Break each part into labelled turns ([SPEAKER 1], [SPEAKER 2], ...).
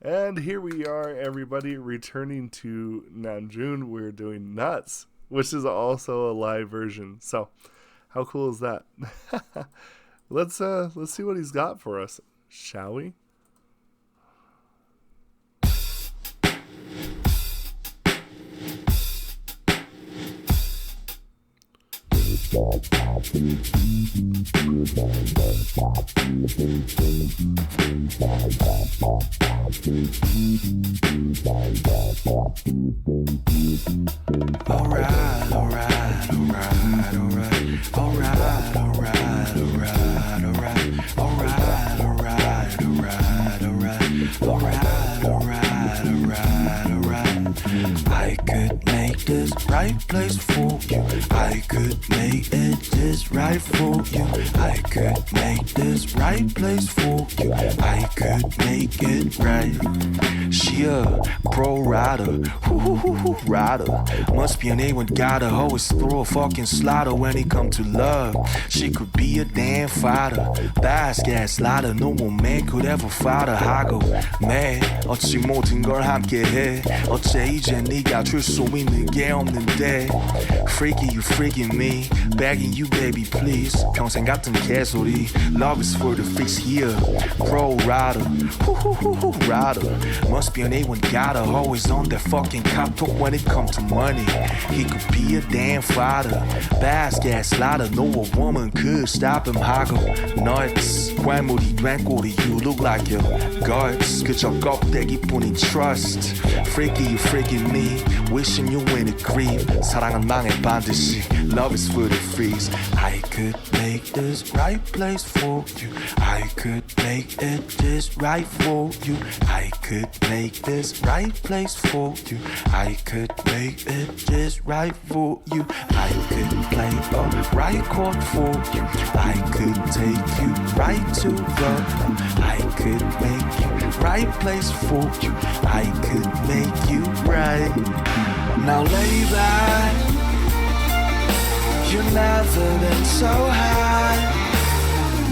[SPEAKER 1] And here we are, everybody, returning to Namjoon. We're doing Nuts, which is also a live version. So, how cool is that? Let's see what he's got for us, shall we?
[SPEAKER 2] I could make this right place for you. I could make it just right for you. I could make this right place for you. I could make it right. She a pro rider, rider. Must be an A1 gotta always throw a fucking slider when it come to love. She could be a damn fighter, fast gas slider. No more man could ever fight her. I go man, 어찌 모든 걸 함께 해. 어째 이제 네가 줄 수 있는 게 없는데. Freaky you freaking me, begging you baby please. 평생 같은 개소리. Love is for the freaks here. Pro rider, rider. Must be an A1 gotta always on that fucking cop talk when it come to money. He could be a damn fighter, fast gas slider. No a woman could stop him. I go nuts. 괴물이 된 꼴이 you look like your guts. 그저 껍데기뿐인 trust. Freaky you freaking me, wishing you in a creep. 사랑은 망해 반드시. Love is for the freaks. I could make this right place for you. I could make it just right for you. I could make this right place for you. I could make it just right for you. I could play a right chord for you. I could take you right to the. I could make you right place for you. I could make you right. Now lay back. You've never been so high.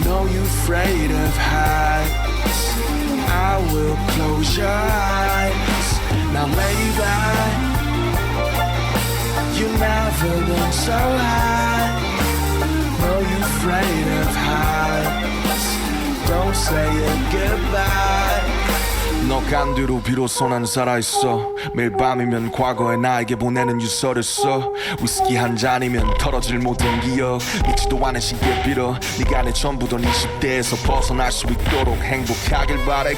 [SPEAKER 2] No, you're afraid of heights. I will close your eyes. Now lay back. You've never been so high. No, you're afraid of heights. Don't say it goodbye. 너 간뒤로 비로소 난 살아있어. 매일 밤이면 과거에 나에게 보내는 유서를 써. 위스키 한 잔이면 털어질 모든 기억. 믿지도 않은 신께 빌어. 네가 내 전부던 20대에서 벗어날 수 있도록 행복하길 바랄게.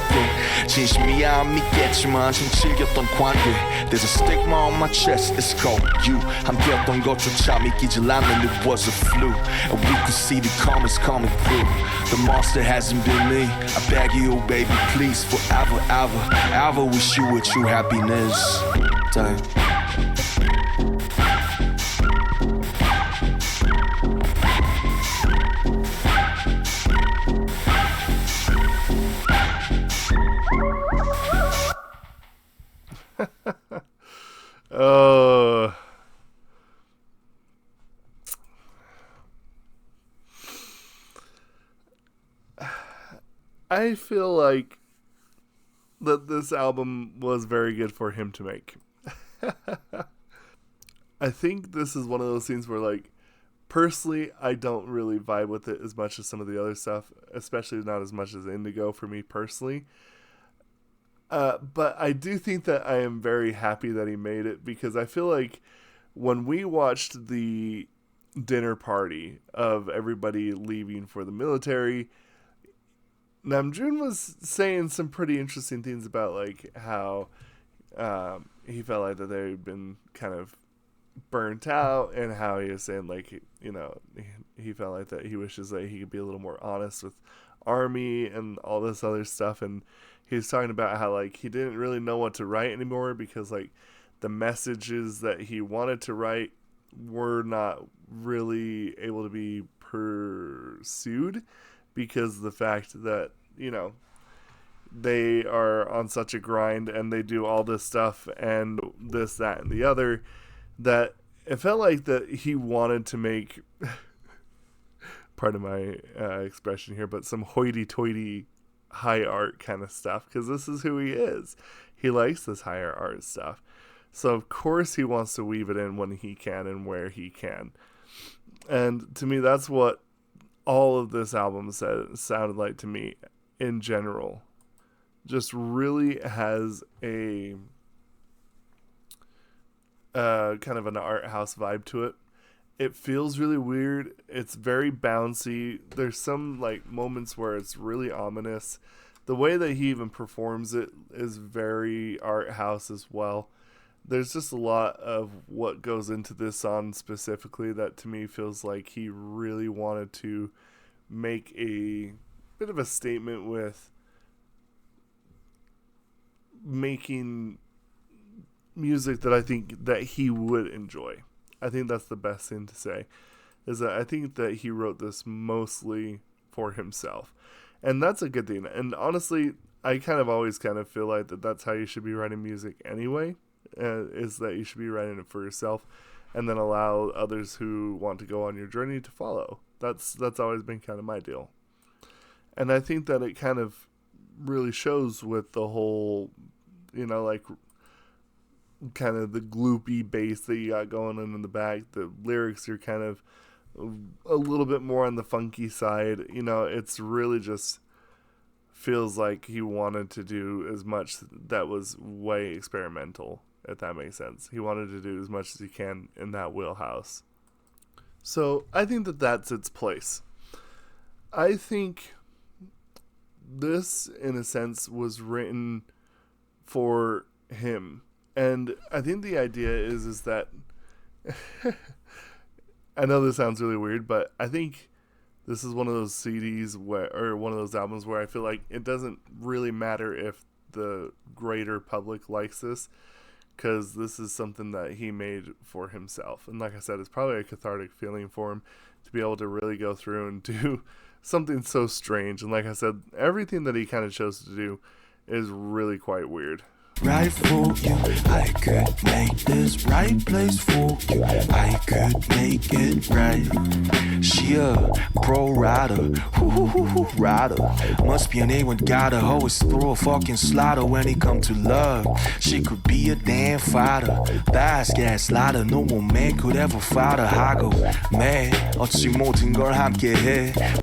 [SPEAKER 2] 진심이야 안 믿겠지만 좀 즐겼던 관계. There's a stigma on my chest, it's called you. 함께였던 것조차 믿기질 않는 it was a fluke. And we could see the comments coming through. The monster hasn't been me. I beg you baby please forever ever wish you a true happiness. Damn.
[SPEAKER 1] I feel like that this album was very good for him to make. I think this is one of those things where, like, personally, I don't really vibe with it as much as some of the other stuff, especially not as much as Indigo for me personally. But I do think that I am very happy that he made it, because I feel like when we watched the dinner party of everybody leaving for the military, Namjoon was saying some pretty interesting things about, like, how he felt like that they'd been kind of burnt out, and how he was saying, like, you know, he felt like that he wishes that he could be a little more honest with Army and all this other stuff. And he was talking about how, like, he didn't really know what to write anymore, because, like, the messages that he wanted to write were not really able to be pursued, because of the fact that, you know, they are on such a grind and they do all this stuff and this, that, and the other, that it felt like that he wanted to make, pardon my expression here, but some hoity-toity high art kind of stuff because this is who he is. He likes this higher art stuff. So of course he wants to weave it in when he can and where he can. And to me, that's what all of this album sounded like to me in general. Just really has a kind of an art house vibe to it. It feels really weird. It's very bouncy. There's some like moments where it's really ominous. The way that he even performs it is very art house as well. There's just a lot of what goes into this song specifically that to me feels like he really wanted to make a bit of a statement with making music that I think that he would enjoy. I think that's the best thing to say, is that I think that he wrote this mostly for himself. And that's a good thing. And honestly, I kind of always kind of feel like that's how you should be writing music anyway, is that you should be writing it for yourself and then allow others who want to go on your journey to follow. That's always been kind of my deal. And I think that it kind of really shows with the whole, like kind of the gloopy bass that you got going on in the back. The lyrics are kind of a little bit more on the funky side. It's really just feels like he wanted to do as much that was way experimental, if that makes sense. He wanted to do as much as he can in that wheelhouse. So I think that that's its place. I think this, in a sense, was written for him. And I think the idea is that I know this sounds really weird, but I think this is one of those CDs or one of those albums where I feel like it doesn't really matter if the greater public likes this, because this is something that he made for himself. And like I said, it's probably a cathartic feeling for him to be able to really go through and do something so strange. And like I said, everything that he kind of chose to do is really quite weird.
[SPEAKER 2] Right for you, I could make this right place for you. I could make it right. She a pro rider, rider. Must be an A1 got her, always throw a fucking slaughter when it come to love. She could be a damn fighter, fast gas slider. No one man could ever fight her. I go man, 어찌 모든 걸 함께 해.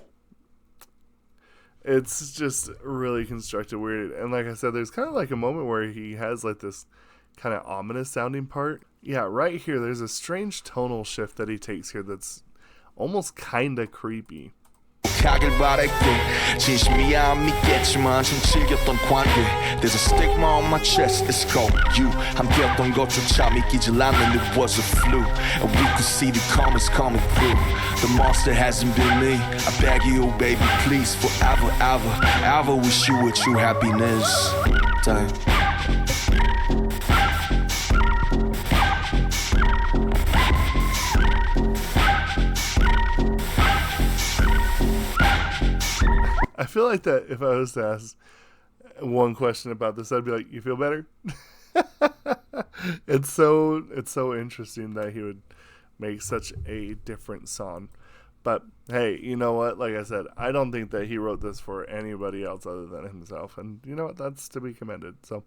[SPEAKER 1] It's just really constructed weird. And like I said, there's kind of like a moment where he has like this kind of ominous sounding part. Yeah, right here, there's a strange tonal shift that he takes here that's almost kind of creepy.
[SPEAKER 2] 가길 바랬고 진심이야 안 믿겠지만 좀 즐겼던 관계. There's a stigma on my chest, it's called you. 함께했던 것조차 믿기질 않는 it was a fluke. And we could see the comments coming through. The monster hasn't been me. I beg you, baby, please, forever, ever wish you a true happiness. Damn.
[SPEAKER 1] I feel like that if I was to ask one question about this, I'd be like, you feel better? It's so interesting that he would make such a different song. But hey, you know what? Like I said, I don't think that he wrote this for anybody else other than himself. And you know what? That's to be commended. So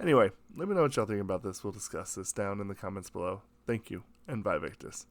[SPEAKER 1] anyway, let me know what y'all think about this. We'll discuss this down in the comments below. Thank you, and bye, Victus.